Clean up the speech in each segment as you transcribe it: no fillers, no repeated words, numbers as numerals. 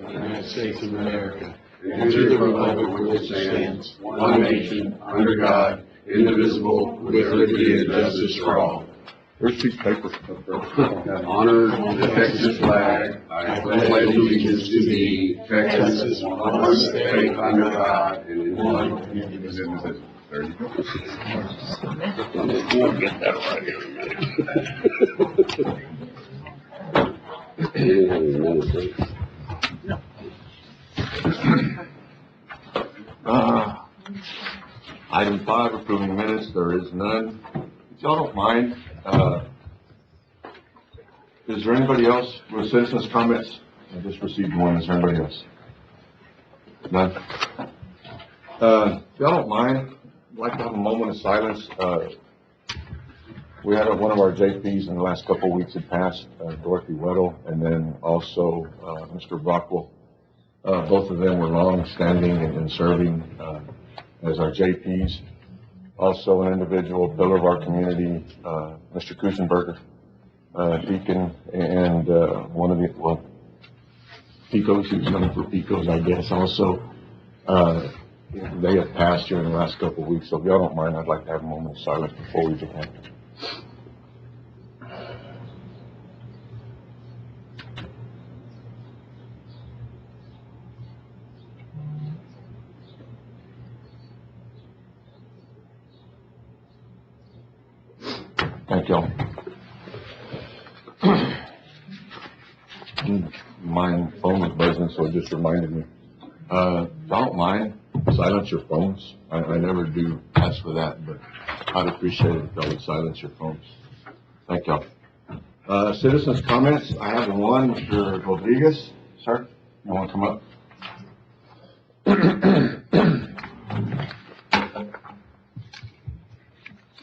United States of America, and to the republic for which it stands, one nation, under God, indivisible, with liberty and justice for all. Where's the paper? Honor the Texas flag. I pledge allegiance to thee, Texas, one state under God, and one indivisible. There you go. We'll get that right here in a minute. Item 5, approving minutes. There is none. If y'all don't mind, is there anybody else with citizens' comments? I just received one. Is there anybody else? None? If y'all don't mind, I'd like to have a moment of silence. We had one of our JPs in the last couple of weeks had passed, Dorothy Weddle, and then also Mr. Rockwell. Both of them were long-standing and serving as our JPs. Also an individual, pillar of our community, Mr. Kusenberger, Deacon, and one of the, well, Picos, he was running for Picos, I guess, also. They have passed here in the last couple of weeks, so if y'all don't mind, I'd like to have a moment of silence before we begin. Thank y'all. My phone was buzzing, so it just reminded me. Don't mind, silence your phones. I never do ask for that, but I'd appreciate it if y'all would silence your phones. Thank y'all. Citizens' comments, I have one, Mr. Rodriguez. Sir, you want to come up?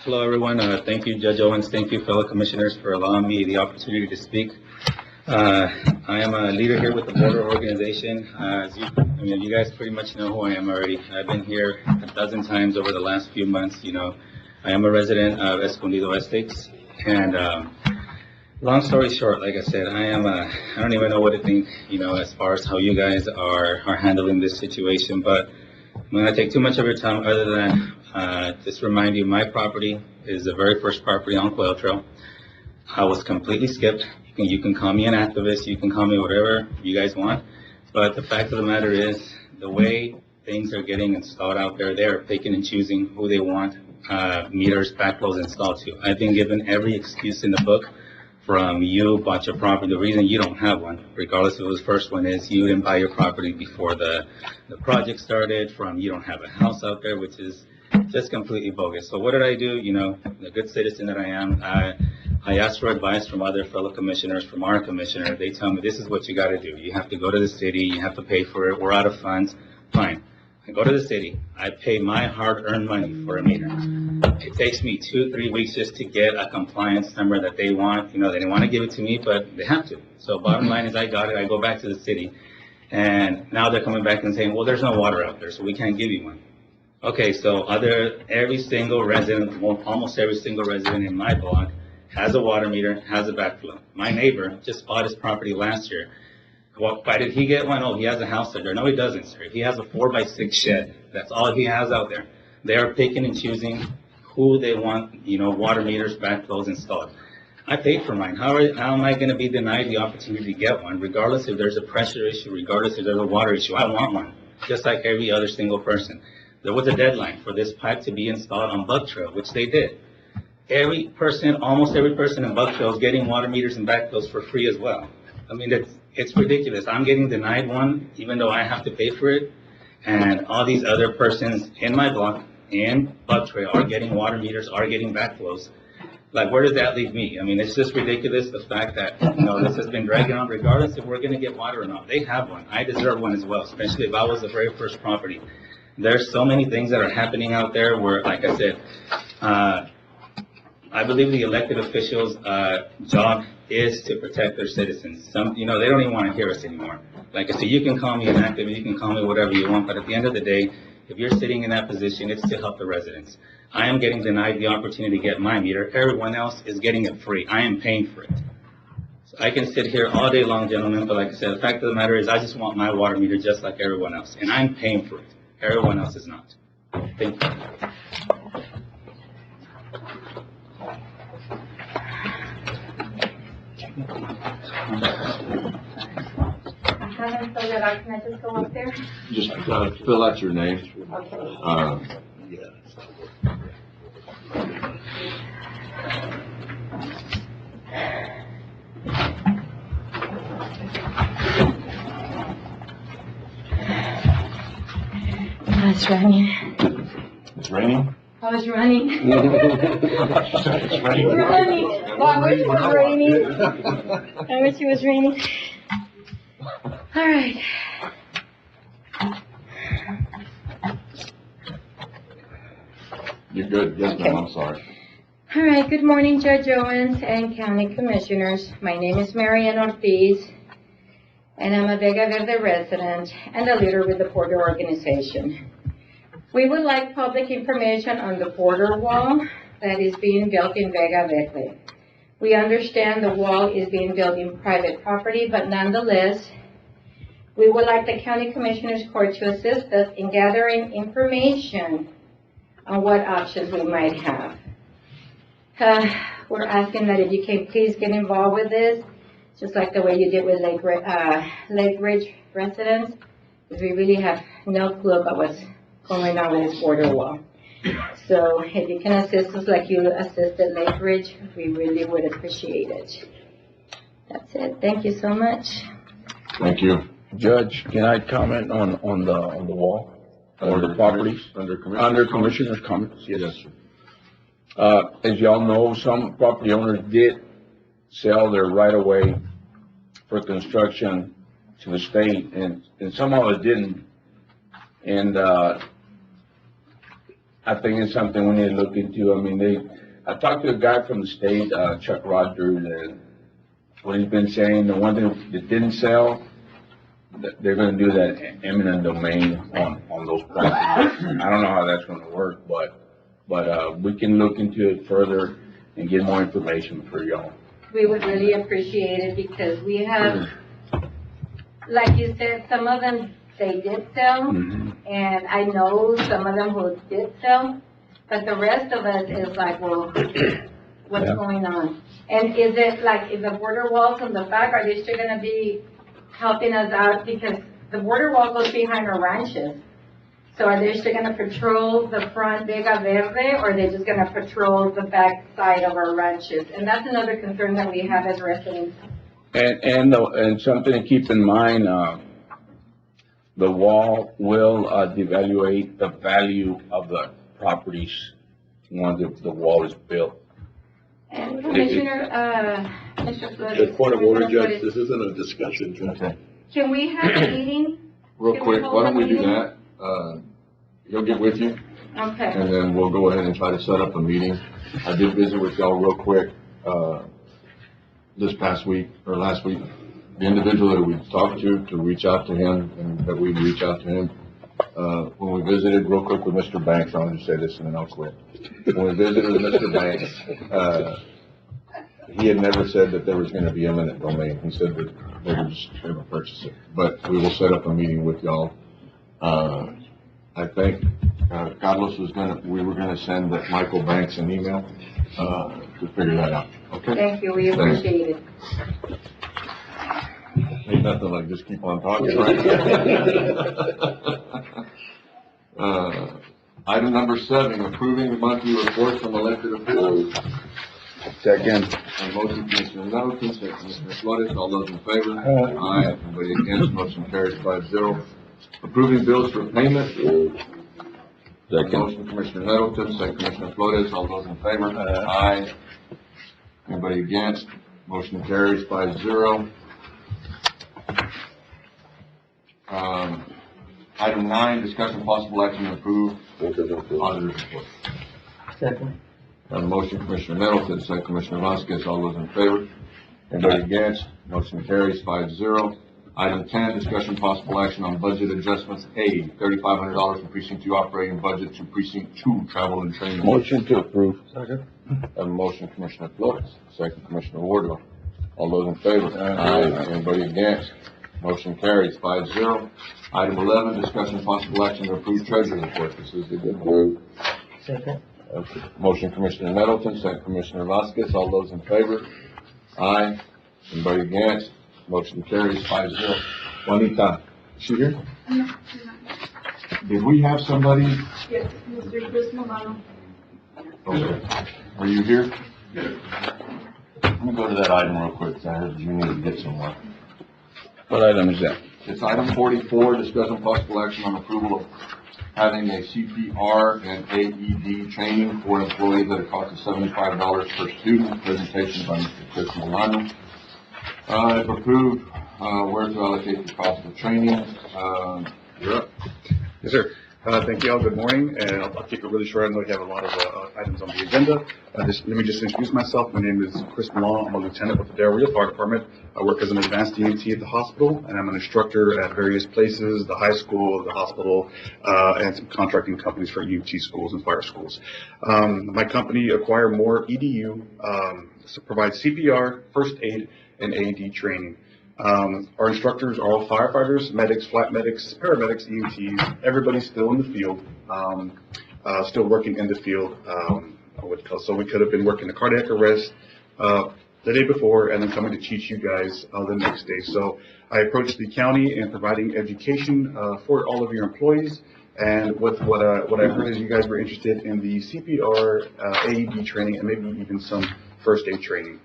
Hello, everyone. Thank you, Judge Owens. Thank you, fellow commissioners, for allowing me the opportunity to speak. I am a leader here with the border organization. You guys pretty much know who I am already. I've been here a dozen times over the last few months. I am a resident of Escondido Estates, and long story short, like I said, I don't even know what to think, as far as how you guys are handling this situation, but I'm not going to take too much of your time other than just remind you, my property is the very first property on Quail Trail. I was completely skipped. You can call me an activist, you can call me whatever you guys want, but the fact of the matter is, the way things are getting installed out there, they're picking and choosing who they want meters, backflows installed to. I've been given every excuse in the book from you bought your property. The reason you don't have one, regardless if it was first one, is you didn't buy your property before the project started, from you don't have a house out there, which is just completely bogus. So what did I do? The good citizen that I am, I asked for advice from other fellow commissioners, from our commissioner. They tell me, this is what you got to do. You have to go to the city. You have to pay for it. We're out of funds. Fine. I go to the city. I pay my hard-earned money for a meter. It takes me 2-3 weeks just to get a compliance number that they want. They didn't want to give it to me, but they have to. So bottom line is, I got it. I go back to the city. And now they're coming back and saying, well, there's no water out there, so we can't give you one. Okay, so every single resident, well, almost every single resident in my block has a water meter, has a backflow. My neighbor just bought his property last year. Well, why did he get one? Oh, he has a house out there. No, he doesn't, sir. He has a 4x6 shed. That's all he has out there. They are picking and choosing who they want, water meters, backflows installed. I paid for mine. How am I going to be denied the opportunity to get one, regardless if there's a pressure issue, regardless if there's a water issue? I want one, just like every other single person. There was a deadline for this pipe to be installed on Bug Trail, which they did. Almost every person in Bug Trail is getting water meters and backflows for free as well. I mean, it's ridiculous. I'm getting denied one, even though I have to pay for it. And all these other persons in my block, in Bug Trail, are getting water meters, are getting backflows. Like, where does that leave me? I mean, it's just ridiculous, the fact that, this has been dragging on, regardless if we're going to get water or not. They have one. I deserve one as well, especially if I was the very first property. There's so many things that are happening out there where, like I said, I believe the elected officials' job is to protect their citizens. They don't even want to hear us anymore. Like I said, you can call me an activist, you can call me whatever you want, but at the end of the day, if you're sitting in that position, it's to help the residents. I am getting denied the opportunity to get my meter. Everyone else is getting it free. I am paying for it. So I can sit here all day long, gentlemen, but like I said, the fact of the matter is I just want my water meter just like everyone else, and I'm paying for it. Everyone else is not. Thank you. I haven't filled it out, can I just go up there? Just fill out your name. Okay. I was running. It's raining? I was running. It's raining. Running. Well, I wish it was raining. I wish it was raining. All right. You're good. Yes, ma'am, I'm sorry. All right, good morning, Judge Owens and County Commissioners. My name is Marianne Ortiz, and I'm a Vega Verde resident and a leader with the Porter Organization. We would like public information on the border wall that is being built in Vega Verde. We understand the wall is being built in private property, but nonetheless, we would like the County Commissioners Court to assist us in gathering information on what options we might have. We're asking that if you can please get involved with this, just like the way you did with Lake Ridge residents, because we really have no clue about what's going on with this border wall. So if you can assist us like you assisted Lake Ridge, we really would appreciate it. That's it. Thank you so much. Thank you. Judge, can I comment on the wall or the properties? Under Under Commissioner's comments? Yes, sir. As y'all know, some property owners did sell their right-of-way for construction to the state, and some of it didn't. And, I think it's something we need to look into. I mean, I talked to a guy from the state, Chuck Rogers, and what he's been saying, the one that didn't sell, they're gonna do that eminent domain on those properties. I don't know how that's gonna work, but we can look into it further and get more information for y'all. We would really appreciate it because we have, like you said, some of them, they did sell, and I know some of them who did sell, but the rest of us is like, well, what's Yeah. going on? And is it like, if the border walls in the back, are they still gonna be helping us out? Because the border wall goes behind our ranches. So are they still gonna patrol the front Vega Verde, or are they just gonna patrol the back side of our ranches? And that's another concern that we have as residents. And something to keep in mind, the wall will devaluate the value of the properties once the wall is built. And Commissioner, Mr. Flores. The point of order, Commissioner Judge, Flores, this isn't a discussion, Judge. Okay. can we have a meeting? Real Can we quick, hold why don't a we do meeting? that? He'll get with you, Okay, and then we'll go ahead and try to set up a meeting. I did visit with y'all real quick, this past week, or last week. The individual that we talked to reach out to him, and that we reach out to him. When we visited real quick with Mr. Banks, I'll just say this and then I'll quit. When we visited with Mr. Banks, he had never said that there was gonna be eminent domain. He said that they were just gonna purchase it. But we will set up a meeting with y'all. I think, Carlos we were gonna send that Michael Banks an email, to figure that out, okay? thank you, we appreciate it. Ain't nothing like just keep on talking, right? Item number 7, approving the monthly report from elected officials. Second. On motion, Commissioner Middleton, second Commissioner Flores, all those in favor? Aye. Anybody against, motion carries 5-0. Approving bills for payment. On motion, Commissioner Middleton, second Commissioner Flores, all those in favor? Aye. Anybody against, motion carries 5-0. Item 9, discussion possible action to approve auditor's report. Second. On the motion, Commissioner Middleton, second Commissioner Vasquez, all those in favor? Anybody against? Motion carries 5-0. Item 10, discussion possible action on budget adjustments A, $3,500 from precinct 2 operating budget to precinct 2 travel and training. Motion to approve. Second. On the motion, Commissioner Flores, second Commissioner Wardlaw. All those in favor? Aye. Anybody against? Motion carries 5-0. Item 11, discussion possible action to approve treasurer's report. This is the good one. Second. Okay. Motion Commissioner Nettleton, second Commissioner Vasquez. All those in favor? Aye. Anybody against? Motion carries 5-0. Juanita, is she here? Did we have somebody? Yes, Mr. Chris Milano. Okay. Are you here? Let me go to that item real quick. I heard you need to get somewhere. What item is that? It's item 44, discussion possible action on approval of having a CPR and AED training for employees at a cost of $75 per student. Presentation by Mr. Chris Milano. If approved, where to allocate the cost of training? You're up. Yes, sir. Thank you all. Good morning, and I'll keep it really short. I know we have a lot of items on the agenda. Let me just introduce myself. My name is Chris Milano. I'm a lieutenant with the Del Rio Fire Department. I work as an advanced EMT at the hospital, and I'm an instructor at various places, the high school, the hospital, and some contracting companies for EMT schools and fire schools. My company, Acquire More EDU, provides CPR, first aid, and AED training. Our instructors are all firefighters, medics, flight medics, paramedics, EMTs, everybody's still in the field, still working in the field. So we could have been working a cardiac arrest the day before and then coming to teach you guys the next day. So I approached the county in providing education for all of your employees. And with what I heard is you guys were interested in the CPR, AED training, and maybe even some first aid training.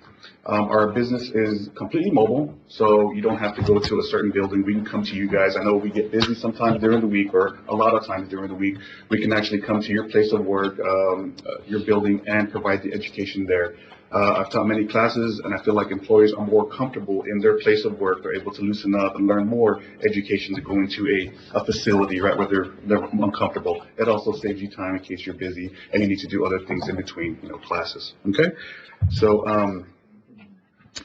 Our business is completely mobile, so you don't have to go to a certain building. We can come to you guys. I know we get busy sometimes during the week, or a lot of times during the week. We can actually come to your place of work, your building, and provide the education there. I've taught many classes, and I feel like employees are more comfortable in their place of work. They're able to loosen up and learn more education to go into a facility, right, where they're uncomfortable. It also saves you time in case you're busy and you need to do other things in between, classes. Okay, so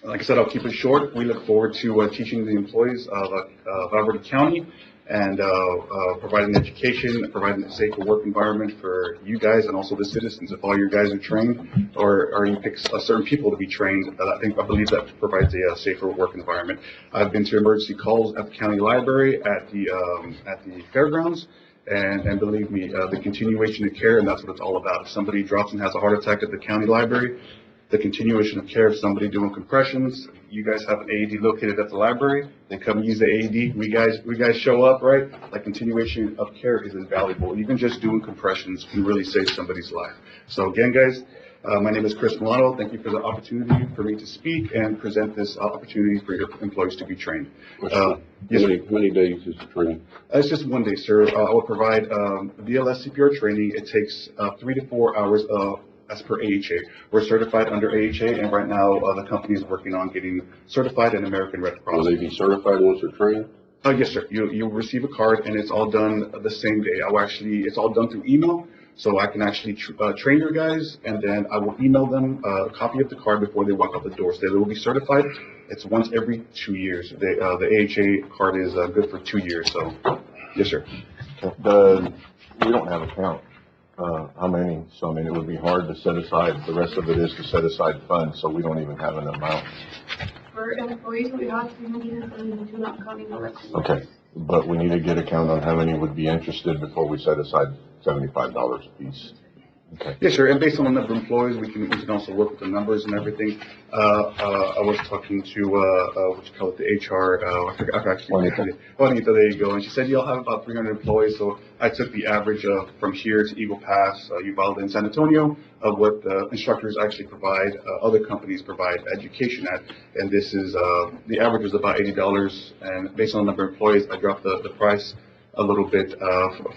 like I said, I'll keep it short. We look forward to teaching the employees of Valverde County and providing education, providing a safer work environment for you guys and also the citizens. If all your guys are trained, or you pick certain people to be trained, I believe that provides a safer work environment. I've been to emergency calls at the county library, at the fairgrounds, and believe me, the continuation of care, and that's what it's all about. If somebody drops and has a heart attack at the county library, the continuation of care of somebody doing compressions, you guys have an AED located at the library, they come use the AED, we guys show up, right? That continuation of care is invaluable. Even just doing compressions can really save somebody's life. So again, guys, my name is Chris Milano. Thank you for the opportunity for me to speak and present this opportunity for your employees to be trained. How many days is the training? It's just one day, sir. I will provide BLS CPR training. It takes 3 to 4 hours as per AHA. We're certified under AHA, and right now the company is working on getting certified in American Red Cross. Will they be certified once they're trained? Yes, sir. You'll receive a card, and it's all done the same day. It's all done through email, so I can actually train your guys, and then I will email them a copy of the card before they walk out the door. So they will be certified. It's once every 2 years. The AHA card is good for 2 years. So, yes, sir. We don't have a count. How many? So, it would be hard to set aside. The rest of it is to set aside funds, so we don't even have an amount. For employees, we have 372, not counting elections. Okay, but we need to get a count on how many would be interested before we set aside $75 a piece. Okay. Yes, sir. And based on the number of employees, we can also work with the numbers and everything. I was talking to what you call it, the HR. I forgot actually. Juanita, there you go. And she said you'll have about 300 employees. So I took the average from here to Eagle Pass, Uvalde, and San Antonio of what the instructors actually provide. Other companies provide education at, and this is the average is about $80. And based on the number of employees, I dropped the price a little bit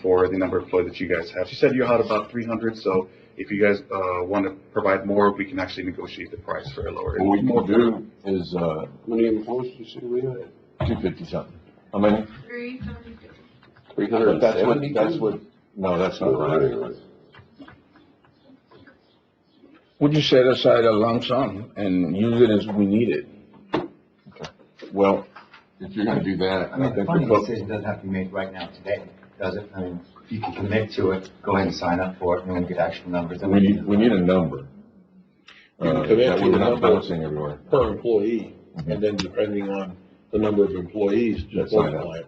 for the number of employees that you guys have. She said you had about 300, so if you guys want to provide more, we can actually negotiate the price for a lower. What we can do is, How many employees do you say we have? 250 something. How many? 372. 370? No, that's not right. Would you set aside a lump sum and use it as we need it? Okay. Well, if you're gonna do that, I mean, I the think funding we're, decision doesn't have to be made right now today, does it? I mean, if you can commit to it, go ahead and sign up for it, and then get actual numbers. we need a number. You can commit that to we're a not number. bouncing everywhere. Per employee. and then depending on the number of employees, That just sign up. multiply it.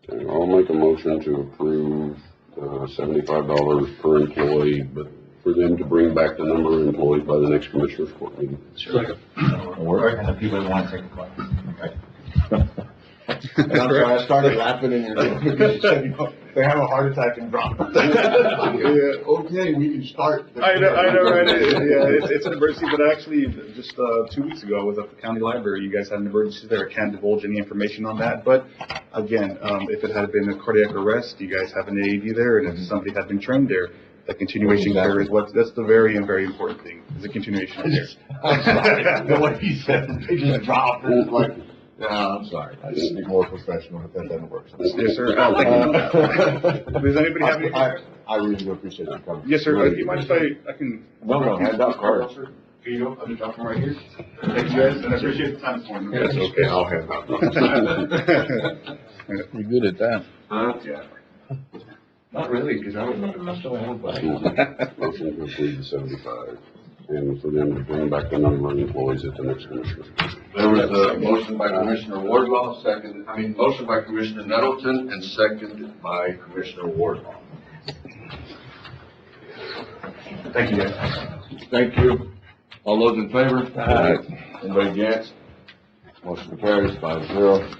Okay, I'll make a motion to approve, $75 per employee, but for them to bring back the number of employees by the next commissioners court meeting. Or, and the people that want to take a class. Okay. And I'm sorry, I started laughing in your because you said, they have a heart attack and drop. Yeah, okay, we can start. I know, right? It's an emergency, but actually, just 2 weeks ago, I was at the county library. You guys had an emergency there. I can't divulge any information on that, but again, if it had been a cardiac arrest, you guys have an AED there, and if somebody had been trained there, the continuation care is that's the very important thing, is the continuation care. I'm sorry, the way he said it, they just dropped, and it's like, no, I'm sorry, I just be more professional if that doesn't work. Yes, sir. Thank you. Does anybody have any? I really do appreciate you coming. Yes, sir. Do you mind if I can? No, hand out cards. Here you go. I'll just drop them right here. Thank you, guys, and I appreciate the time this morning. That's okay, I'll hand out. You're good at that. Yeah. Not really, because I still have one. Motion to approve the 75, and for them to bring back the number of employees at the next commissioners court. There was a motion by Commissioner Wardlaw, motion by Commissioner Nettleton, and seconded by Commissioner Wardlaw. Thank you, guys. Thank you. All those in favor? Aye. Anybody against? Motion carries 5-0.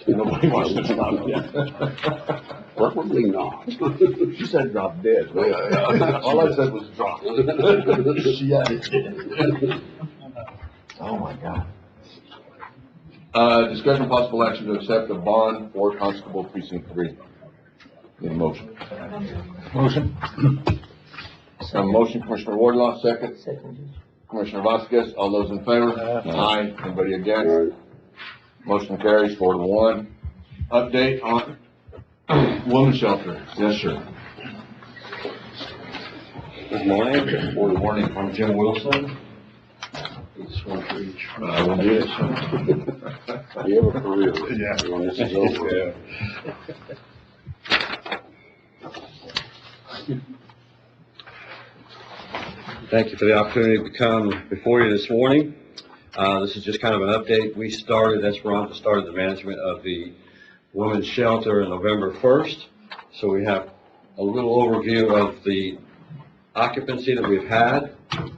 Nobody wants to stop yet. Probably not. She said drop dead. All I said was drop. She added it. Oh, my God. Discussion possible action to accept a bond for Constable Precinct 3. Need a motion? Motion. Motion, Commissioner Wardlaw, second. Commissioner Vasquez, all those in favor? Aye. Anybody against? All right. Motion carries 4-1. Update on women's shelter. Yes, sir. Good morning. Good morning. I'm Jim Wilson. It's one for each. I will do it. You have a career. Yeah. When this is over. Thank you for the opportunity to come before you this morning. This is just kind of an update. Esperanza started the management of the women's shelter on November 1st. So we have a little overview of the occupancy that we've had.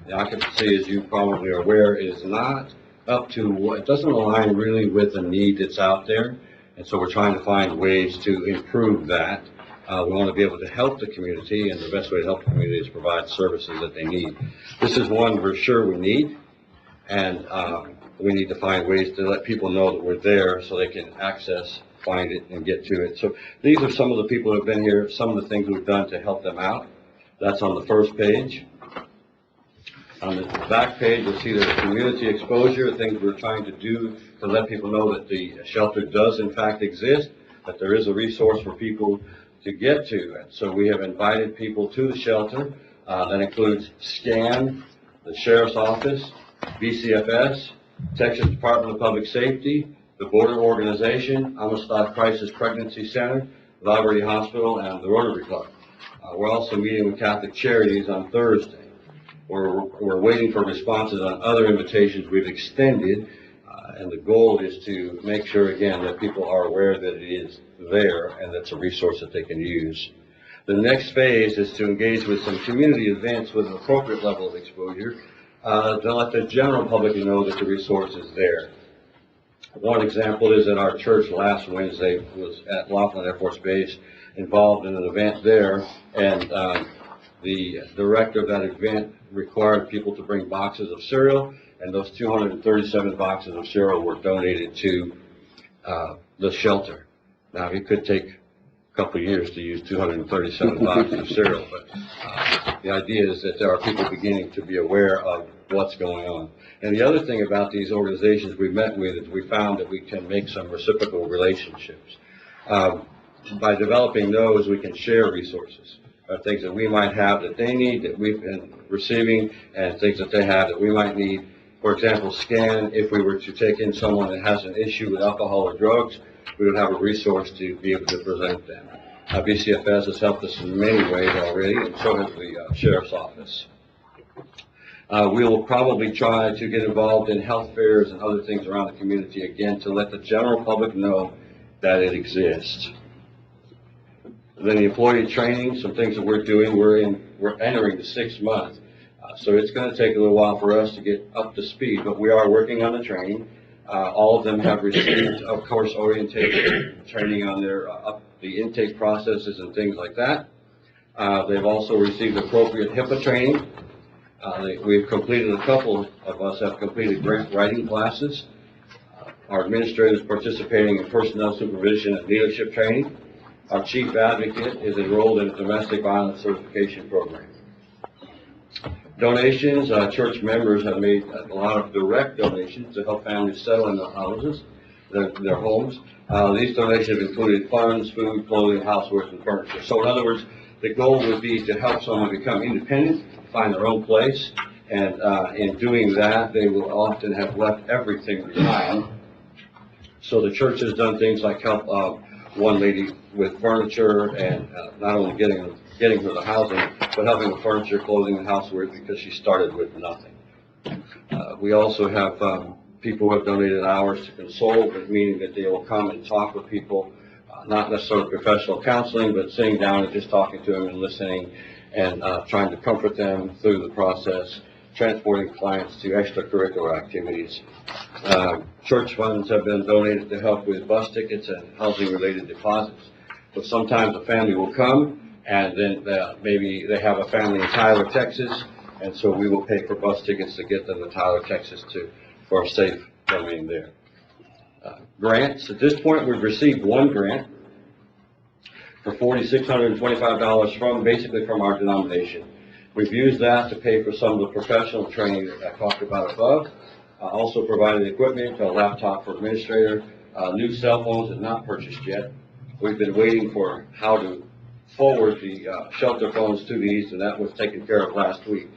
The occupancy, as you probably are aware, is not up to it doesn't align really with the need that's out there. And so we're trying to find ways to improve that. We want to be able to help the community, and the best way to help the community is provide services that they need. This is one we're sure we need, and we need to find ways to let people know that we're there so they can access, find it, and get to it. So these are some of the people who have been here, some of the things we've done to help them out. That's on the first page. On the back page, you'll see the community exposure, things we're trying to do to let people know that the shelter does in fact exist, that there is a resource for people to get to. And so we have invited people to the shelter. That includes SCAN, the Sheriff's Office, BCFS, Texas Department of Public Safety, the Border Organization, Amistad Crisis Pregnancy Center, Valverde Hospital, and the Rotary Club. We're also meeting with Catholic Charities on Thursday. We're waiting for responses on other invitations we've extended, and the goal is to make sure, again, that people are aware that it is there and that's a resource that they can use. The next phase is to engage with some community events with an appropriate level of exposure to let the general public know that the resource is there. One example is that our church last Wednesday was at Laughlin Air Force Base, involved in an event there, and the director of that event required people to bring boxes of cereal, and those 237 boxes of cereal were donated to the shelter. Now, it could take a couple of years to use 237 boxes of cereal, but the idea is that there are people beginning to be aware of what's going on. And the other thing about these organizations we met with is we found that we can make some reciprocal relationships. By developing those, we can share resources, things that we might have that they need that we've been receiving, and things that they have that we might need. For example, SCAN, if we were to take in someone that has an issue with alcohol or drugs, we would have a resource to be able to present them. BCFS has helped us in many ways already, and so has the Sheriff's Office. We will probably try to get involved in health fairs and other things around the community again to let the general public know that it exists. Then the employee training, some things that we're doing, we're entering the 6th month. So it's going to take a little while for us to get up to speed, but we are working on the training. All of them have received, of course, orientation training on their, the intake processes and things like that. They've also received appropriate HIPAA training. We've completed, a couple of us have completed grant writing classes. Our administrators participating in personnel supervision and leadership training. Our chief advocate is enrolled in a domestic violence certification program. Donations, church members have made a lot of direct donations to help families settle in their houses, their homes. These donations have included funds, food, clothing, housewares, and furniture. So in other words, the goal would be to help someone become independent, find their own place, and in doing that, they will often have left everything behind. So the church has done things like help one lady with furniture and not only getting her the housing, but helping with furniture, clothing, and housework because she started with nothing. We also have people who have donated hours to console, meaning that they will come and talk with people, not necessarily professional counseling, but sitting down and just talking to them and listening and trying to comfort them through the process, transporting clients to extracurricular activities. Church funds have been donated to help with bus tickets and housing-related deposits. So sometimes a family will come, and then maybe they have a family in Tyler, Texas, and so we will pay for bus tickets to get them to Tyler, Texas for a safe domain there. Grants, at this point we've received one grant for $4,625 basically from our denomination. We've used that to pay for some of the professional training that I talked about above. Also provided equipment, a laptop for administrator, new cell phones that not purchased yet. We've been waiting for how to forward the shelter phones to these, and that was taken care of last week.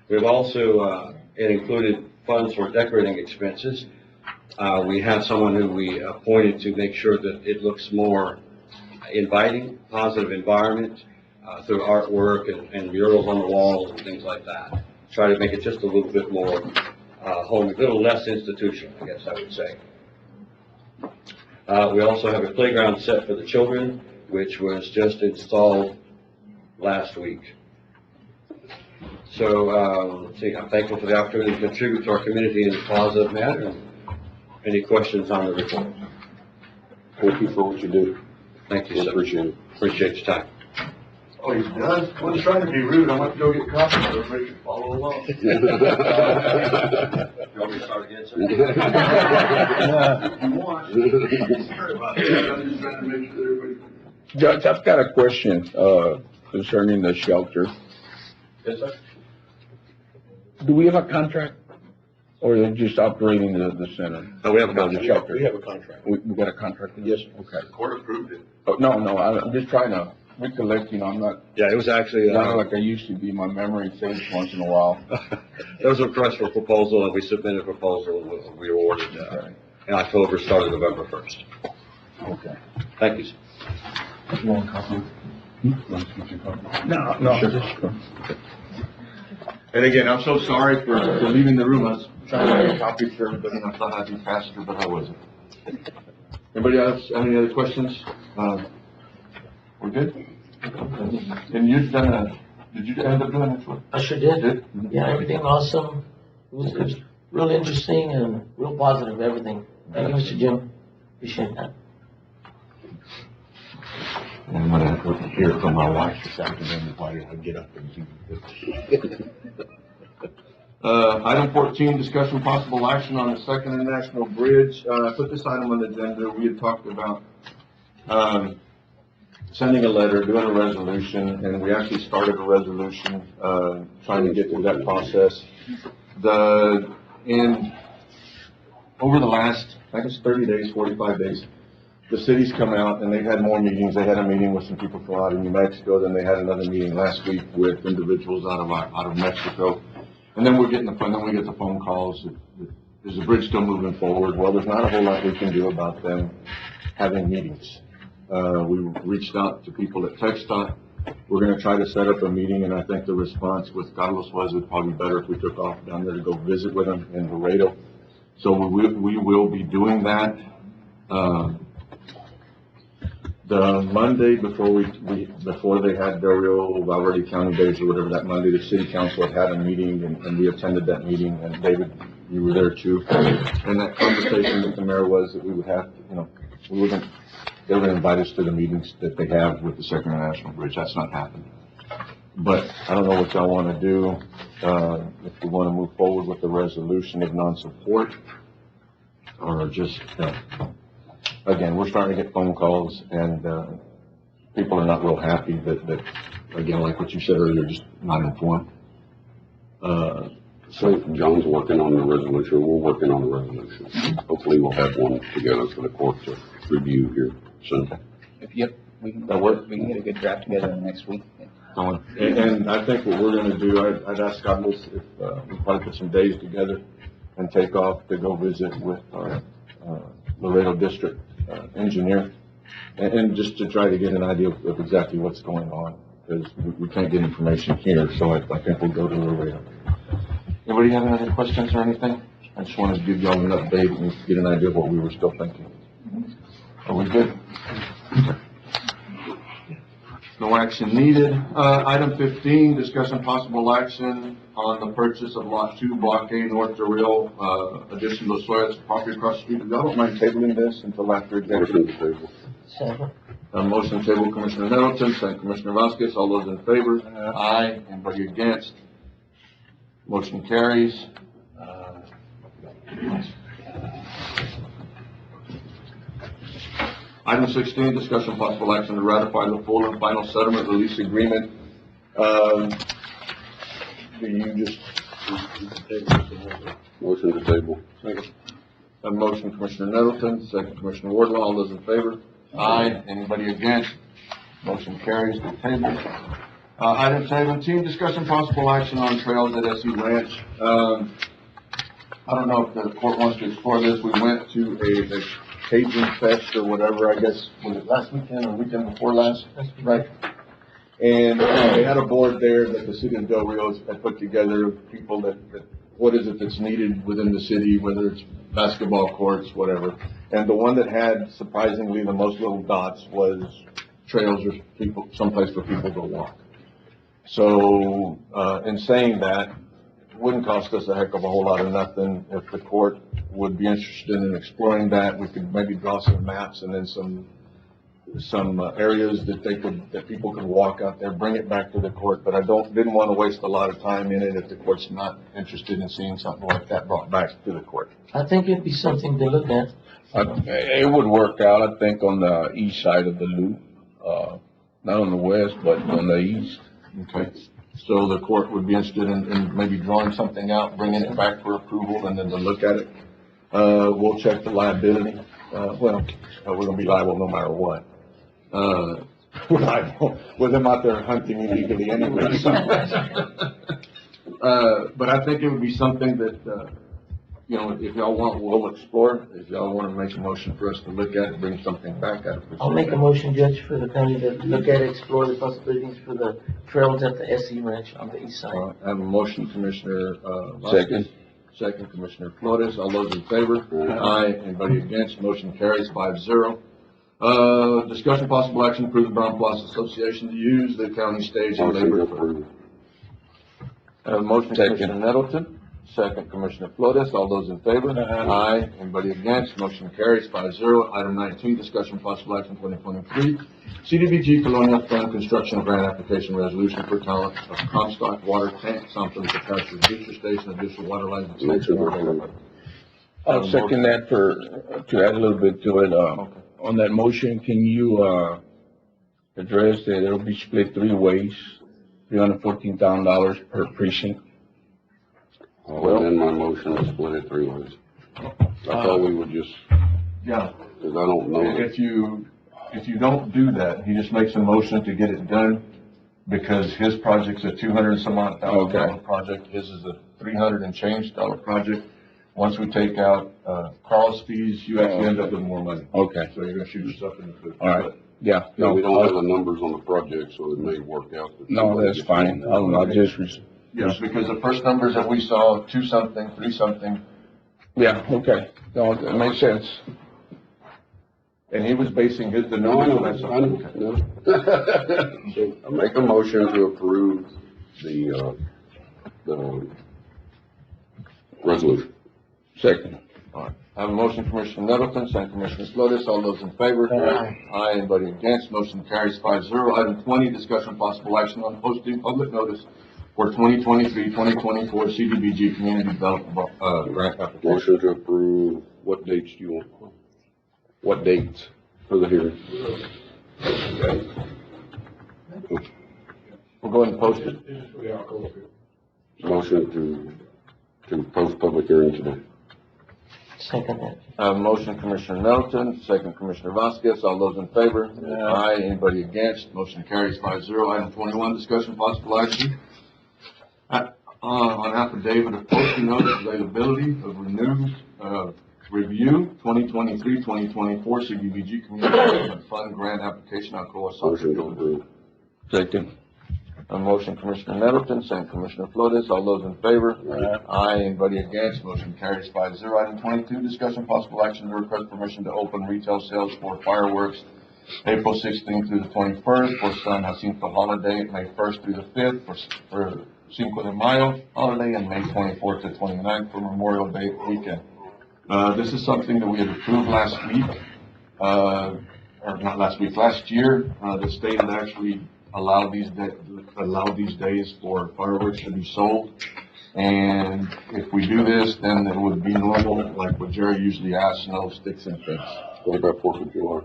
We've also, it included funds for decorating expenses. We have someone who we appointed to make sure that it looks more inviting, positive environment through artwork and murals on the walls and things like that. Try to make it just a little bit more homey, a little less institutional, I guess I would say. We also have a playground set for the children, which was just installed last week. So, let's see, I'm thankful for the opportunity to contribute to our community in a positive manner. Any questions on the report? Thank you for what you do. Thank you, sir. Appreciate it. Appreciate your time. Oh, he's done? I was trying to be rude. I went to go get coffee so everybody could follow along. You want me to start again, sir? If you want. Sorry about that. I'm just trying to make sure that everybody. Judge, I've got a question, concerning the shelter. Yes, sir. Do we have a contract? Or are they just operating the center? No, we have a The contract. shelter? We have a contract. We got a contract? Yes. Okay. The court approved it. Oh, no, I'm just trying to recollect, I'm not, Yeah, it was actually, not like I used to be. My memory fades once in a while. there was a request for proposal, and we submitted a proposal, and we awarded, in October, started November 1st. Okay. Thank you, sir. You want a copy? No. Sure. And again, I'm so sorry for leaving the room. I was trying to make a copy for everybody, and I thought I'd be faster, but I wasn't. Anybody else, any other questions? We're good? And you've done did you end up doing it for? I sure did. Yeah, everything awesome. It was real interesting and real positive, everything. Thank you, Mr. Jim. Appreciate that. I'm gonna hear from my wife this afternoon, why did I get up and do this? Item 14, discussion possible action on the Second International Bridge. I put this item on the agenda. We had talked about, sending a letter, doing a resolution, and we actually started a resolution, trying to get through that process. And over the last, I guess 30 days, 45 days, the city's come out and they've had more meetings. They had a meeting with some people from out of New Mexico, then they had another meeting last week with individuals out of Mexico. And then we get the phone calls. Is the bridge still moving forward? Well, there's not a whole lot we can do about them having meetings. We reached out to people at TxDOT. We're gonna try to set up a meeting, and I think the response with Carlos was it'd probably be better if we took off down there to go visit with him in Laredo. So we will be doing that. The Monday before they had Del Rio, Valverde County Days or whatever, that Monday, the city council had a meeting, and we attended that meeting, and David, you were there too. And that conversation with the mayor was that we would have, they were gonna invite us to the meetings that they have with the Second International Bridge. That's not happening. But I don't know what y'all wanna do, if we wanna move forward with the resolution of non-support, or just, again, we're starting to get phone calls, and, people are not real happy that, again, like what you said earlier, just not informed. So John's working on the resolution, we're working on the resolution. Hopefully we'll have one together for the court to review here soon. Yep, we can get a good draft together in the next week. And I think what we're gonna do, I'd ask Carlos if, we probably put some days together and take off to go visit with our, Laredo District, engineer, and just to try to get an idea of exactly what's going on, because we can't get information here, so I think we'll go to Laredo. Anybody have any other questions or anything? I just wanted to give y'all an update and get an idea of what we were still thinking. Are we good? No action needed. Item 15, discussion possible action on the purchase of Lot 2, Block A, North Del Rio, addition to Soya's property across the street. If y'all don't mind tabling this until after executive. Second. Motion table, Commissioner Nettleton, second Commissioner Vasquez. All those in favor? Aye. Anybody against? Motion carries. Item 16, discussion possible action to ratify the full and final settlement release agreement. Do you just? Motion to table. A motion, Commissioner Nettleton, second Commissioner Wardlaw. All those in favor? Aye. Anybody against? Motion carries to table. Item 17, discussion possible action on trails at SE Ranch. I don't know if the court wants to explore this. We went to a Cajun Fest or whatever, I guess, was it last weekend or weekend before last? Right. And they had a board there that the city of Del Rio had put together, people that what is it that's needed within the city, whether it's basketball courts, whatever. And the one that had surprisingly the most little dots was trails or people, someplace for people to walk. So, in saying that, it wouldn't cost us a heck of a whole lot of nothing. If the court would be interested in exploring that, we could maybe draw some maps and then some areas that people could walk out there, bring it back to the court. But I didn't want to waste a lot of time in it if the court's not interested in seeing something like that brought back to the court. I think it'd be something to look at. It would work out, I think, on the east side of the loop, not on the west, but on the east. Okay. So the court would be interested in maybe drawing something out, bringing it back for approval, and then to look at it. We'll check the liability. We're gonna be liable no matter what. We're liable with them out there hunting illegally anyway. But I think it would be something that, if y'all want, we'll explore. If y'all want to make a motion for us to look at it, bring something back at it. I'll make a motion, Judge, for the county to look at it, explore the possibilities for the trails at the SE Ranch on the east side. I have a motion, Commissioner, Vasquez. Second, Commissioner Flores. All those in favor? Aye. Anybody against? Motion carries 5-0. Discussion possible action, approve the Brown Plaza Association to use the county stage and labor. Motion, Commissioner Nettleton. Second, Commissioner Flores. All those in favor? Aye. Anybody against? Motion carries 5-0. Item 19, discussion possible action 2023. CDBG Colonial Fund Construction Grant Application Resolution for talent of Comstock Water Tank Something to capture booster station, additional water lines. I'll second that to add a little bit to it. On that motion, can you, address that it'll be split 3 ways, $314,000 per precinct? Well, then my motion is split it 3 ways. I thought we would just. Yeah. Cause I don't know. If you don't do that, he just makes a motion to get it done, because his project's a $200 and some odd thousand dollar project. His is a $300 and change project. once we take out, Carl's fees, you actually end up with more money. Okay, So you're gonna shoot yourself in the foot. all right, yeah, No, no, we don't have the numbers on the project, so it may work out. that no, somebody that's gets- fine. I'll just, Yes, because the first numbers that we saw, 2-something, 3-something, yeah, okay. No, that makes sense. and he was basing his, the No, I numbers know, on I that. know, no. So I make a motion to approve the resolution. Second. All right. I have a motion, Commissioner Nettleton, second Commissioner Flores. All those in favor? Aye. Anybody against? Motion carries 5-0. Item 20, discussion possible action on posting public notice for 2023-2024 CDBG Community Development, Grant application. Motion to approve, what dates do you want? What dates for the hearing? We'll go ahead and post it. Motion to post public hearing today. Second that. I have a motion, Commissioner Nettleton, second Commissioner Vasquez. All those in favor? Aye. Anybody against? Motion carries 5-0. Item 21, discussion possible action on affidavit of posting notice availability of renewed, review 2023-2024 CDBG Community Development Fund Grant Application on Alcoa Motion to approve. Second. A motion, Commissioner Nettleton, second Commissioner Flores. All those in favor? Aye. Anybody against? Motion carries 5-0. Item 22, discussion possible action to request permission to open retail sales for fireworks April 16th through the 21st for San Jacinto holiday, May 1st through the 5th for Cinco de Mayo holiday, and May 24th to 29th for Memorial Day weekend. This is something that we had approved last week, or not last week, last year. The state had actually allowed these days for fireworks to be sold. And if we do this, then it would be normal, like what Jerry usually asks, no sticks and things. What about 4th of July?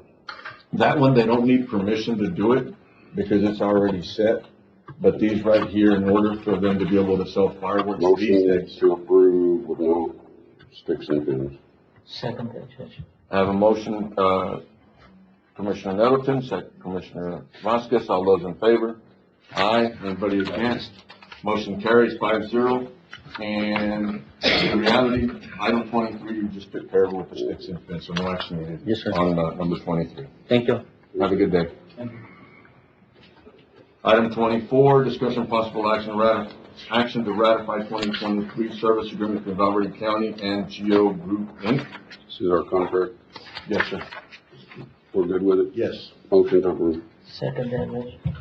That one, they don't need permission to do it because it's already set. But these right here, in order for them to be able to sell fireworks these Motion days. to approve with no sticks and pins. Second that, Judge. I have a motion, Commissioner Nettleton, second Commissioner Vasquez. All those in favor? Aye. Anybody against? Motion carries 5-0. And in reality, item 23, you just took care of with the sticks and pins, so no action needed. Yes, sir. On, number 23. Thank you. Have a good day. Item 24, discussion possible action to ratify 2023 service agreement with Valverde County and Geo Group, Inc. This is our contract. Yes, sir. We're good with it? Yes. Motion to approve. Second that, Judge.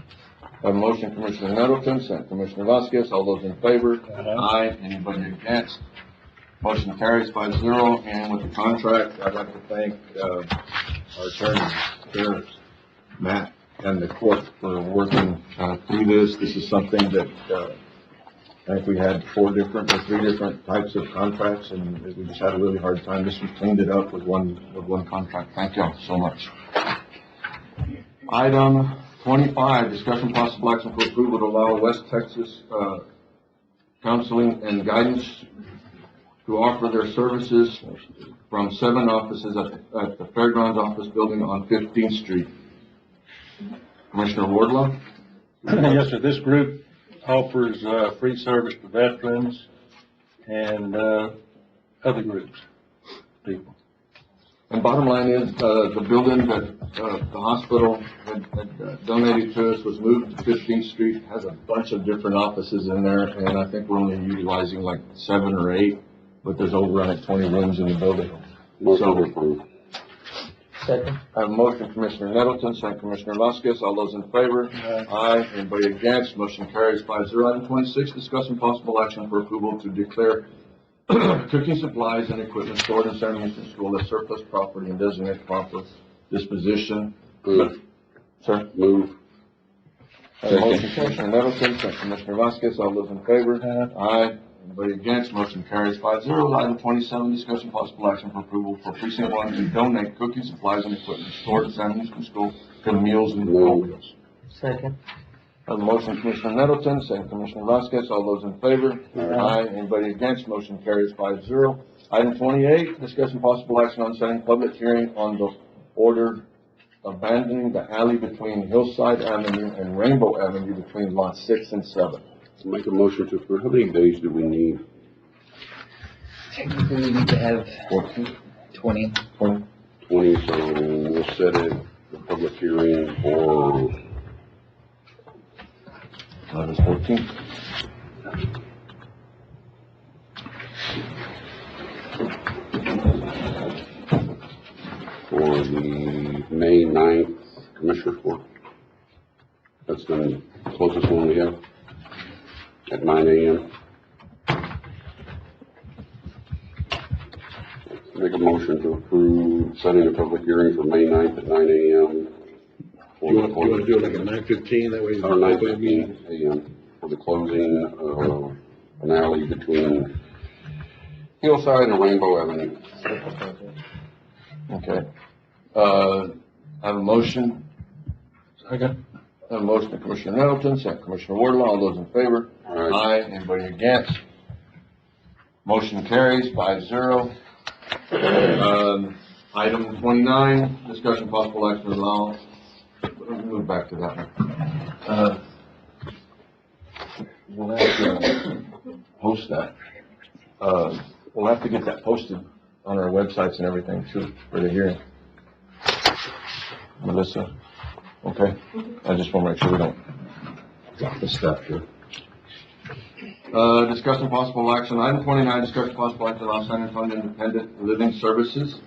A motion, Commissioner Nettleton, second Commissioner Vasquez. All those in favor? Aye. Anybody against? Motion carries 5-0. And with the contract, I'd like to thank, our attorney, Sheriff Matt, and the court for working, through this. This is something that, I think we had 3 different types of contracts, and we just had a really hard time. This one cleaned it up with one contract. Thank y'all so much. Item 25, discussion possible action for approval to allow West Texas, Counseling and Guidance to offer their services from 7 offices at the Fairgrounds Office Building on 15th Street. Commissioner Wardlaw? Yes, sir. This group offers, free service to veterans and, other groups, people. And bottom line is, the building that, the hospital had donated to us was moved to 15th Street, has a bunch of different offices in there, and I think we're only utilizing like 7 or 8, but there's over 20 rooms in the building. Motion to approve. Second. I have a motion, Commissioner Nettleton, second Commissioner Vasquez. All those in favor? Aye. Anybody against? Motion carries 5-0. Item 26, discussion possible action for approval to declare cooking supplies and equipment stored in San Houston School as surplus property and designate proper disposition. Move. Sir? Move. I have a motion, Commissioner Nettleton, second Commissioner Vasquez. All those in favor? Aye. Anybody against? Motion carries 5-0. Item 27, discussion possible action for approval for precinct 1 to donate cooking supplies and equipment stored at San Houston School to Meals and Meals. Second. I have a motion, Commissioner Nettleton, second Commissioner Vasquez. All those in favor? Aye. Anybody against? Motion carries 5-0. Item 28, discussion possible action on setting public hearing on the order abandoning the alley between Hillside Avenue and Rainbow Avenue between lots 6 and 7. Make a motion to approve. How many days do we need? Technically, we need to have 20. 20, so we'll set it, the public hearing for August 14th. for the May 9th Commissioner's Court. That's the closest one we have, at 9 a.m. Make a motion to approve setting a public hearing for May 9th at 9 a.m. You want to do it like at 9:15, that way? Or 9:15 a.m. for the closing of an alley between Hillside and Rainbow Avenue. Okay. I have a motion. Second. I have a motion to Commissioner Nettleton, second Commissioner Wardlaw. All those in favor? Aye. Anybody against? Motion carries 5-0. Item 29, discussion possible action to allow. Let me move back to that one. We'll have to post that. We'll have to get that posted on our websites and everything too for the hearing. Melissa, okay? I just want to make sure we don't drop this stuff here. Discussion possible action, item 29, discussion possible action to allow San Antonio Independent Living Services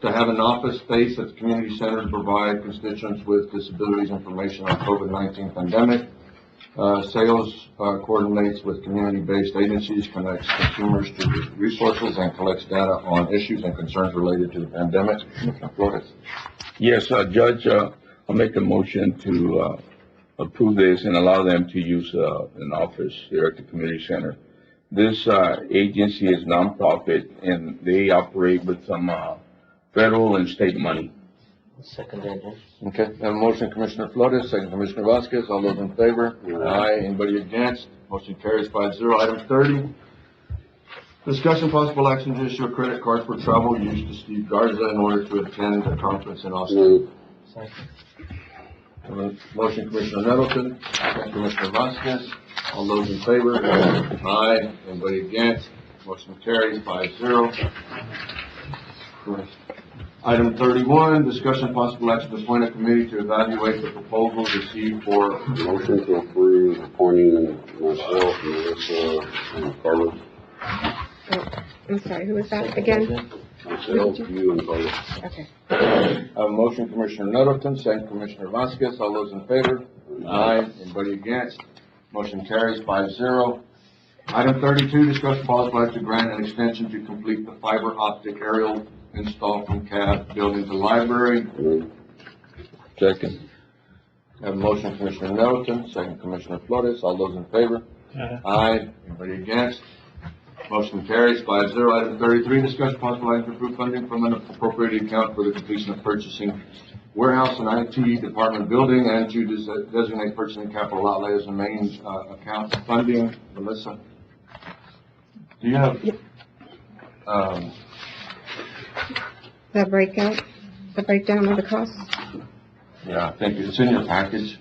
to have an office space at the community center to provide constituents with disabilities information on COVID-19 pandemic. Sales coordinates with community-based agencies, connects consumers to resources, and collects data on issues and concerns related to the pandemic. Flores. Yes, Judge, I'll make a motion to approve this and allow them to use an office here at the community center. This agency is nonprofit and they operate with some federal and state money. Second, Judge. Okay, I have a motion, Commissioner Flores, second Commissioner Vasquez. All those in favor? Aye. Anybody against? Motion carries 5-0. Item 30, discussion possible action to issue a credit card for travel use to Steve Garza in order to attend the conference in Austin. Motion, Commissioner Nettleton, second Commissioner Vasquez. All those in favor? Aye. Anybody against? Motion carries 5-0. Item 31, discussion possible action to appoint a committee to evaluate the proposals received for. Motion to approve appointing myself, Melissa, and Carlos. I'm sorry, who was that again? Myself, you, and Carlos. Okay. I have a motion, Commissioner Nettleton, second Commissioner Vasquez. All those in favor? Aye. Anybody against? Motion carries 5-0. Item 32, discussion possible action to grant an extension to complete the fiber optic aerial install from CAB building to library. Second. I have a motion, Commissioner Nettleton, second Commissioner Flores. All those in favor? Aye. Anybody against? Motion carries 5-0. Item 33, discussion possible action to approve funding from an appropriated account for the completion of purchasing warehouse and IT department building and to designate purchasing capital outlay as the main account funding. Melissa, do you have, The breakdown of the costs? yeah, thank you. It's in your package.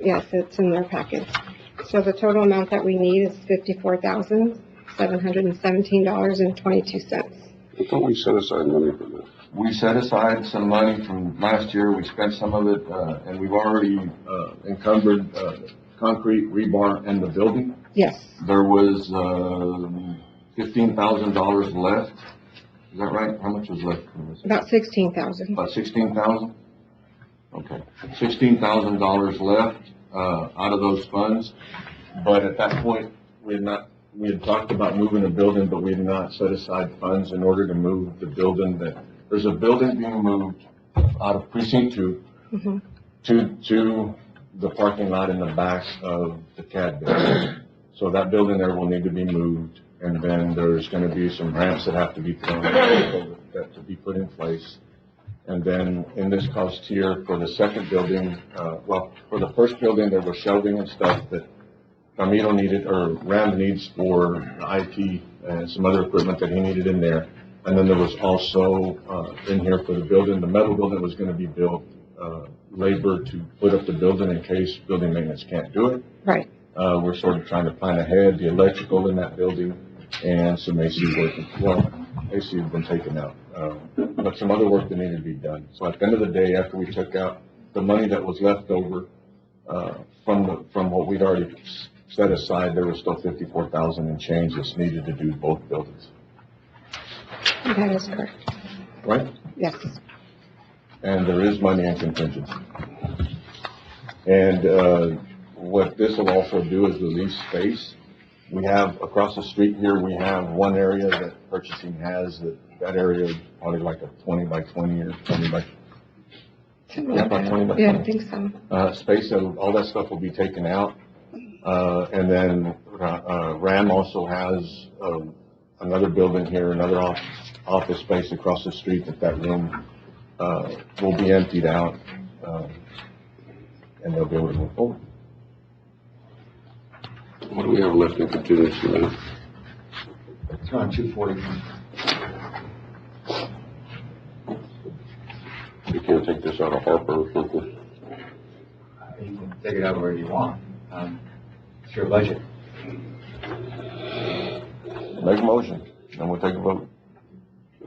Yes, it's in their package. So the total amount that we need is $54,717.22. I thought we set aside money for this. We set aside some money from last year. We spent some of it, and we've already encumbered concrete, rebar, and the building. Yes, There was $15,000 left. Is that right? How much was left? about $16,000. About 16,000? Okay. $16,000 left out of those funds. But at that point, we had talked about moving the building, but we had not set aside funds in order to move the building. There's a building being moved out of precinct 2 to the parking lot in the back of the CAD building. So that building there will need to be moved. And then there's going to be some ramps that have to be put in place. And then in this cost here for the second building, for the first building, there was shelving and stuff that Ramiro needed, or Ram needs for IT and some other equipment that he needed in there. And then there was also in here for the building, the metal building was going to be built, labor to put up the building in case building maintenance can't do it. Right. We're sort of trying to plan ahead, the electrical in that building. and some AC work. Well, AC has been taken out, but some other work that needed to be done. So at the end of the day, after we took out the money that was left over, from what we'd already set aside, there was still 54,000 and change that's needed to do both buildings. That is correct. Right? Yes. And there is money in contingency. And, what this will also do is release space. We have, across the street here, we have one area that purchasing has, that area is probably like a 20 by 20 or 20 by, yeah, about 20 by 20. Yeah, I think so. Space, so all that stuff will be taken out. And then, RAM also has, another building here, another office space across the street that room, will be emptied out, and they'll be able to move forward. What do we have left in contingency now? It's around 240. You can't take this out of Harper or something? You can take it out wherever you want. It's your budget. Make a motion, and we'll take a vote.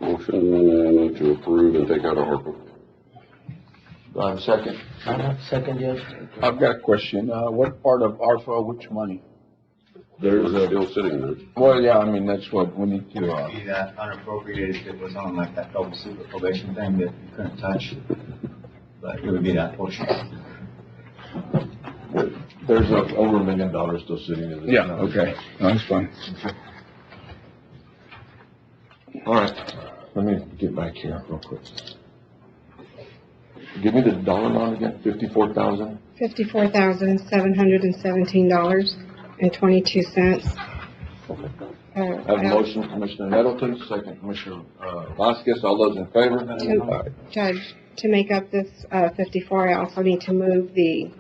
Motion to approve and take out of Harper. Do I have a second? Second, yes. I've got a question. What part of ARPA, which money? There's It's still sitting there. Well, yeah, I mean, that's what we need It to, would be that unappropriated, it was on like that double super probation thing that you couldn't touch. But it would be that portion. There's over $1 million still sitting in this. yeah, okay, no, that's fine. All right, let me get back here real quick. Give me the dollar amount again, 54,000? $54,717.22. I have a motion, Commissioner Nettleton, second Commissioner Vasquez, all those in favor? Judge, to make up this 54, I also need to move the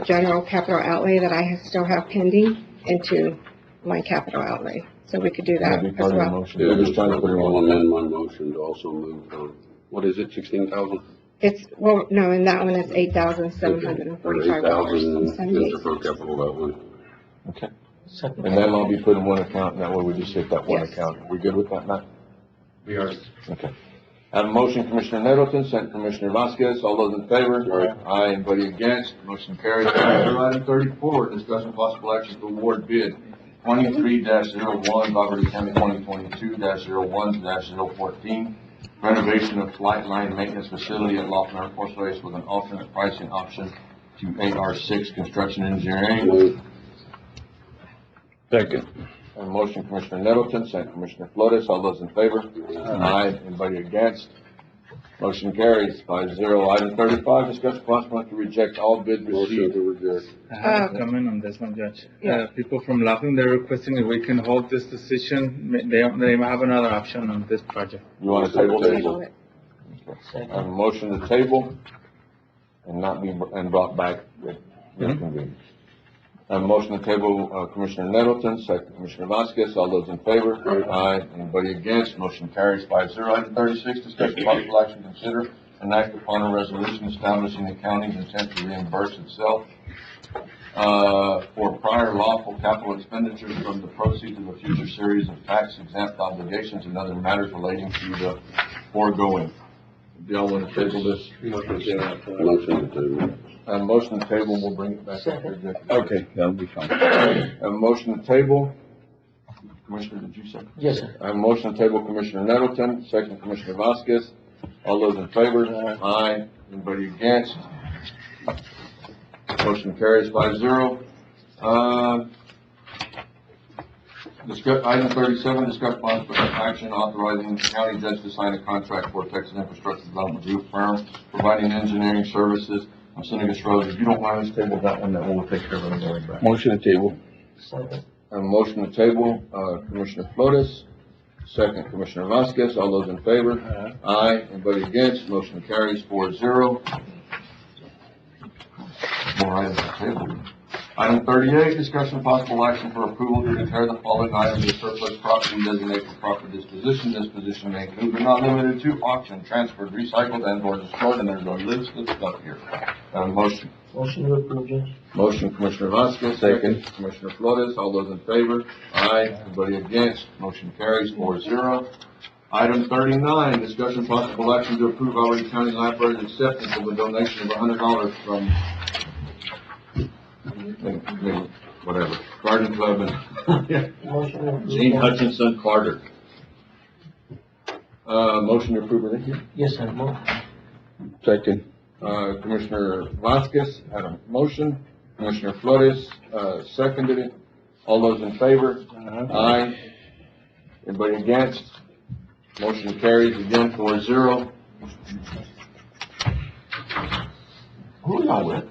general capital outlay that I still have pending into my capital outlay. So we could do that That'd be as part of the well. motion. We're just trying to put it I'll on. amend my motion to also move, what is it, 16,000? It's, well, no, in that one it's Or $8,745.78. 8,000 for capital outlay. Okay. And that'll all be put in one account, and that way we just hit that one Yes. account. We good with that, Matt? We are. Okay. I have a motion, Commissioner Nettleton, second Commissioner Vasquez, all those in favor? Aye. Anybody against? Motion carries. Item 34, discussion possible action to award bid 23-01, Valverde County 2022-01-014, renovation of flight line maintenance facility at Lawton Air Force Base with an alternate pricing option to AR6 Construction Engineering. Second. A motion, Commissioner Nettleton, second Commissioner Flores, all those in favor? Aye. Anybody against? Motion carries 5-0. Item 35, discuss possible to reject all bid received. I have a comment on this one, Judge. Yeah. People from Laughlin, they're requesting if we can hold this decision. They might have another option on this project. You want to table Table it? it. I have a motion to table and not be, and brought back with reconvened. I have a motion to table, Commissioner Nettleton, second Commissioner Vasquez, all those in favor? Aye. Anybody against? Motion carries 5-0. Item 36, discussion possible action to consider and act upon a resolution establishing the county's intent to reimburse itself for prior lawful capital expenditures from the proceeds of a future series of tax exempt obligations and other matters relating to the foregoing. Do y'all want to table this? Motion to table. A motion to table, we'll bring it back up for executive. Okay, that'll be fine. A motion to table. Commissioner, did you say? Yes, sir. I have a motion to table, Commissioner Nettleton, second Commissioner Vasquez. All those in favor? Aye. Anybody against? Motion carries 5-0. Item 37, discuss possible action authorizing the county judge to sign a contract for Texas Infrastructure Development Group firm providing engineering services. Senator Rose, if you don't mind, let's table that one, that we'll take care of it on the way back. Motion to table. Second. A motion to table, Commissioner Flores, second Commissioner Vasquez, all those in favor? Aye. Anybody against? Motion carries 4-0. More items to table. Item 38, discussion of possible action for approval to declare the following items as surplus property and designate for proper disposition. Disposition may include but not limited to auction, transferred, recycled, and/or destroyed, and there's a list of stuff here. Motion. Motion to approve, Judge. Motion Commissioner Vasquez, second Commissioner Flores. All those in favor? Aye. Anybody against? Motion carries 4-0. Item 39, discussion possible action to approve Already County Library's acceptance of a donation of $100 from whatever, Garden Club and Motion to approve. Gene Hutchinson Carter. Motion to approve, are they here? Yes, sir. Second. Commissioner Vasquez had a motion. Commissioner Flores, seconded it. All those in favor? Aye. Anybody against? Motion carries again 4-0. Who are y'all with?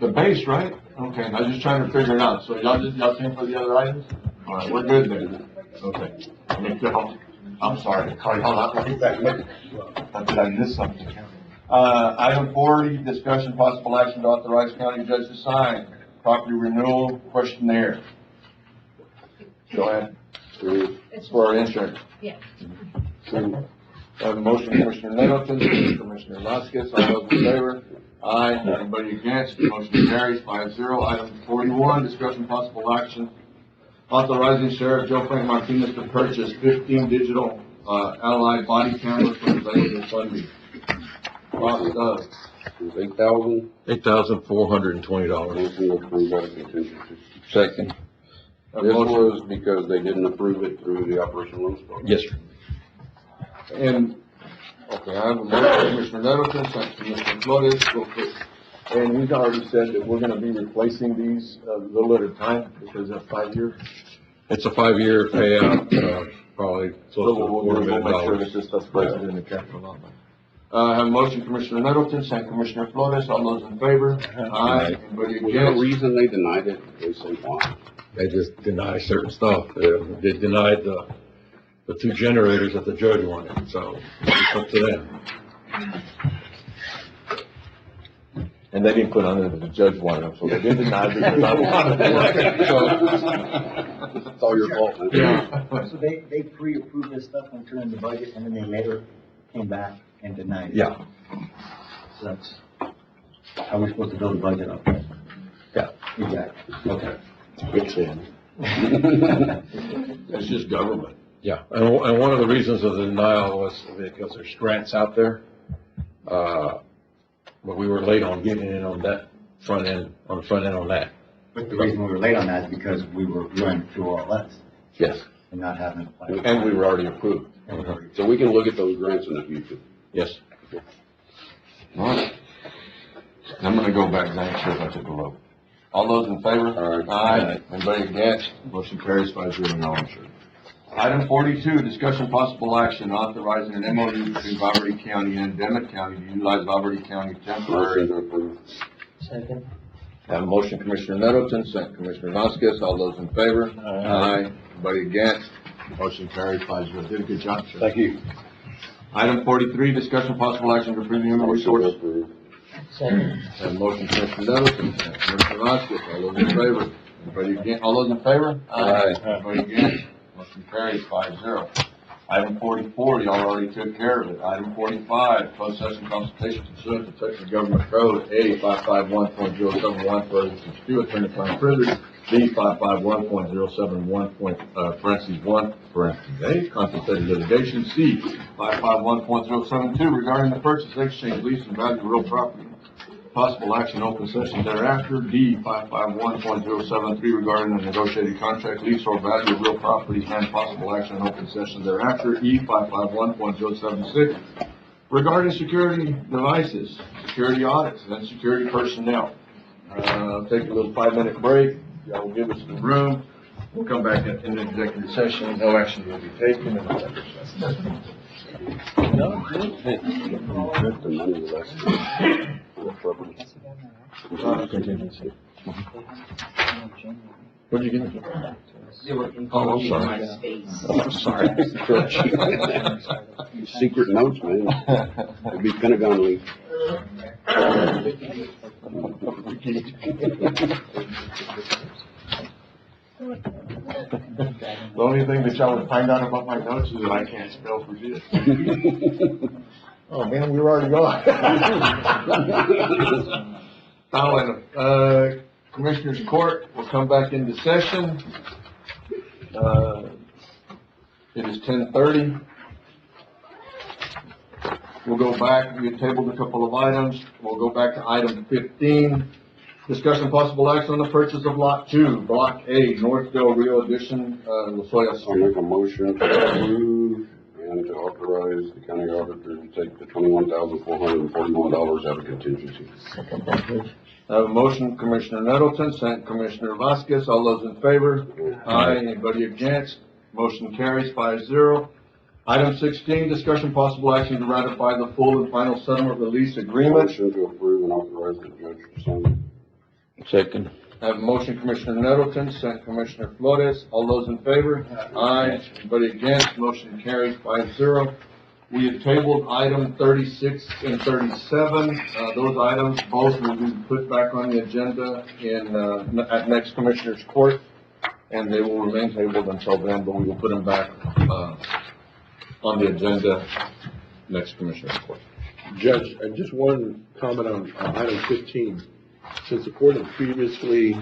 The base, right? Okay, I was just trying to figure it out. So y'all came for the other items? All right, we're good then. Okay. I'm sorry to call y'all out like that. Did I miss something? Item 40, discussion possible action to authorize county judge to sign property renewal questionnaire. Joanne, for our insurance. Yes. Motion, Commissioner Nettleton, Commissioner Vasquez, all those in favor? Aye. Anybody against? Motion carries 5-0. Item 41, discussion possible action authorizing Sheriff Joe Frank Martinez to purchase 15 digital Allied body cameras from available funding. Cost of $8,420. Motion to approve out of contingency. Second. This was because they didn't approve it through the Operation Lone Star. Yes, sir. And, okay, I have a motion, Commissioner Nettleton, second Commissioner Flores, and he's already said that we're gonna be replacing these a little at a time, because that's 5 years. It's a 5-year payout, probably So close to we'll make sure that $4 this stuff's budgeted in the capital outlay. I have a motion, Commissioner Nettleton, second Commissioner Flores, all those in favor? Aye. Anybody Was there a against? reason they denied it? They said why? They just deny certain stuff. They denied the 2 generators that the judge wanted, so it's up to them. And they didn't put on it that the judge wanted them, so they did deny it because I wanted them. So, It's all your fault, man. yeah. So they pre-approved this stuff and turned in the budget, and then they later came back and denied it. Yeah. So that's how we're supposed to build a budget up. Yeah. Exactly. Okay. Quicksand. It's just government. Yeah, and one of the reasons of the denial was because there's grants out there. But we were late on getting in on that front end on that. But the reason we were late on that is because we were running through RLS Yes. and not having a plan. And we were already approved. So we can look at those grants in the future. Yes. All right. I'm gonna go back, 'cause I ain't sure if I took a vote. All those in favor? Aye. Anybody against? Motion carries 5-0, no, I'm sure. Item 42, discussion possible action authorizing an MOU between Valverde County and Emmett County to utilize Valverde County temporary. Motion to approve. Second. Have a motion, Commissioner Nettleton, second Commissioner Vasquez, all those in favor? Aye. Anybody against? Motion carries 5-0. Did a good job, sir. Thank you. Item 43, discussion possible action to approve the human Motion to resources. approve. Second. Have a motion, Commissioner Nettleton, second Commissioner Vasquez, all those in favor? Anybody against? All those in favor? Aye. Anybody against? Motion carries 5-0. Item 44, y'all already took care of it. Item 45, closed session consultation pursuant to Texas Government Code A 551.071, parentheses attorney-client privilege, B 551.071, parentheses 1, parentheses A, contemplated litigation, C 551.072, regarding the purchase, exchange, lease, and value of real property. Possible action, open session thereafter. D 551.073, regarding the negotiated contract, lease, or value of real property, and possible action, open session thereafter. E 551.076, regarding security devices, security audits, and security personnel. Take a little 5-minute break. Y'all will give us some room. We'll come back in the executive session. No action will be taken in the executive session. Contingency. What'd you get? Oh, I'm sorry. I'm sorry. Secret notes, man. It'd be Pentagon leak. The only thing that y'all would find out about my notes is that I can't spell for shit. Oh, man, we were already gone. Commissioners Court will come back into session. It is 10:30. We'll go back, we had tabled a couple of items. We'll go back to item 15. Discussion possible action on the purchase of Lot 2, Block A, North Del Rio Edition, La Jolla I'll Street. make a motion to approve and to authorize the county auditor to take the $21,441 out of contingency. I have a motion, Commissioner Nettleton, second Commissioner Vasquez. All those in favor? Aye. Anybody against? Motion carries 5-0. Item 16, discussion possible action to ratify the full and final settlement release agreement. Motion to approve and authorize the judge to sign. Second. I have a motion, Commissioner Nettleton, second Commissioner Flores. All those in favor? Aye. Anybody against? Motion carries 5-0. We have tabled item 36 and 37. Those items both will be put back on the agenda at next Commissioners Court, and they will remain tabled until then, but we will put them back, on the agenda next Commissioners Court. Judge, just one comment on item 15. Since the court had previously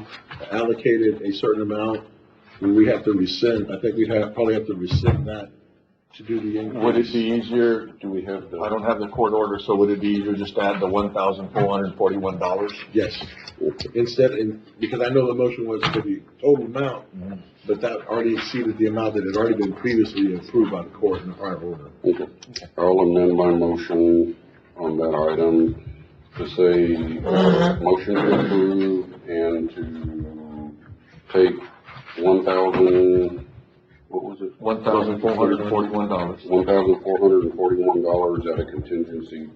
allocated a certain amount, we have to rescind, I think probably have to rescind that to do the increase. Would it be easier, I don't have the court order, so would it be easier just to add the $1,441? Yes. Because I know the motion was for the total amount, but that already exceeded the amount that had already been previously approved by the court in the prior order. Okay. I'll amend my motion on that item to say, motion to approve and to take $1,441 out of contingency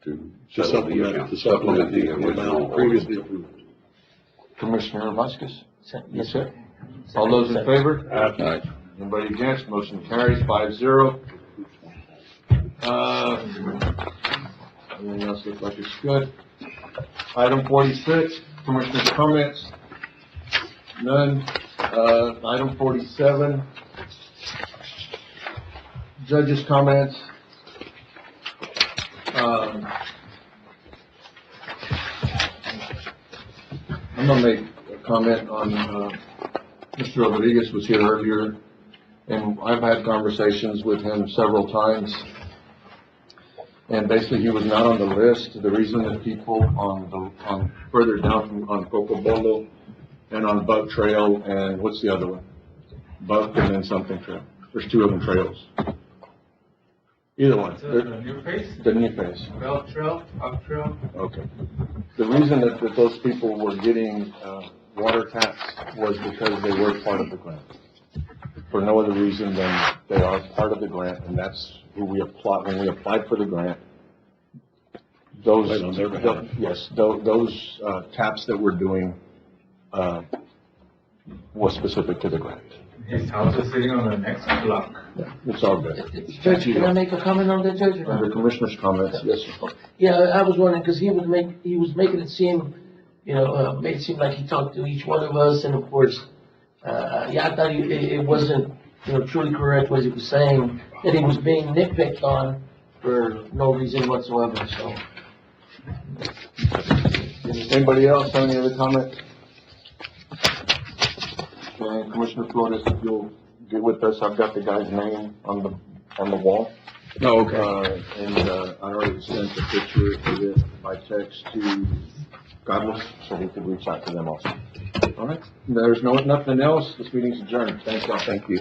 to supplement the amount previously approved. Commissioner Vasquez? Yes, sir. All those in favor? Aye. Anybody against? Motion carries 5-0. Everything else looks like it's good. Item 46, Commissioner's comments. None. Item 47, Judge's comments. I'm gonna make a comment on, Mr. Rodriguez was here earlier, and I've had conversations with him several times. And basically, he was not on the list. The reason that people on further down on Cocobolo and on Buck Trail, and what's the other one? Buck and then something trail. There's two of them trails. Either one. The new face? The new face. Belt Trail, Up Trail. Okay. The reason that those people were getting, water taps was because they were part of the grant. For no other reason than they are part of the grant, and that's who we applied, when we applied for the grant. Those taps that we're doing, was specific to the grant. His house is sitting on the next block. Yeah, it's all good. Judge, can I make a comment on that, Judge? Under Commissioner's comments, yes, sir. Yeah, I was wondering, because he was making it seem, made it seem like he talked to each one of us, and of course, I thought it wasn't, truly correct what he was saying, that he was being nitpicked on for no reason whatsoever, so. Anybody else have any other comments? Okay, Commissioner Flores, if you'll get with us, I've got the guy's name on the wall. Oh, okay. I already sent a picture of it by text to Carlos, so he could reach out to them also. All right, there's nothing else, this meeting's adjourned. Thanks, y'all. Thank you.